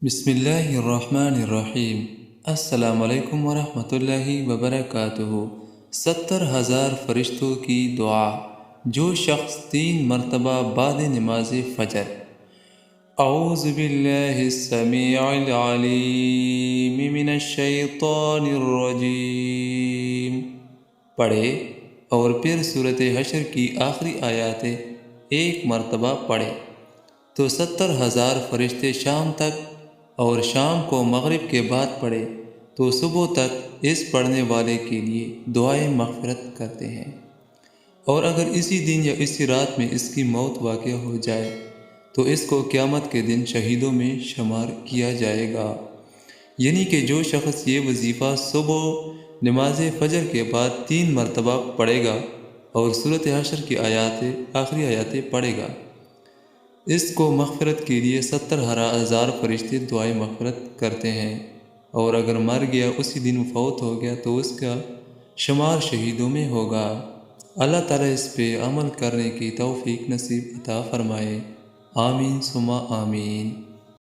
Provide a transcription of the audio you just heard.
بسم اللہ الرحمن الرحیم۔ السلام علیکم ورحمۃ اللہ وبرکاتہ۔ 70,000 فرشتوں کی دعا۔ جو شخص 3 مرتبہ بعد نماز فجر اعوذ باللہ السمیع العلیم من الشیطان الرجیم پڑھے اور پھر سورۃ حشر کی آخری آیاتیں 1 مرتبہ پڑھے تو 70,000 فرشتے شام تک اور شام کو مغرب کے بعد پڑھے تو صبح تک اس پڑھنے والے کے لیے دعائیں مغفرت کرتے ہیں۔ اور اگر اسی دن یا اسی رات میں اس کی موت واقع ہو جائے تو اس کو قیامت کے دن شہیدوں میں شمار کیا جائے گا۔ یعنی کہ جو شخص یہ وظیفہ صبح نماز فجر کے بعد 3 مرتبہ پڑھے گا اور سورۃ حشر کی آخری آیاتیں پڑھے گا، اس کو مغفرت کے لیے 70,000 فرشتے دعائیں مغفرت کرتے ہیں، اور اگر مر گیا اسی دن فوت ہو گیا تو اس کا شمار شہیدوں میں ہوگا۔ اللہ تعالیٰ اس پہ عمل کرنے کی توفیق نصیب عطا فرمائے۔ آمین ثم آمین۔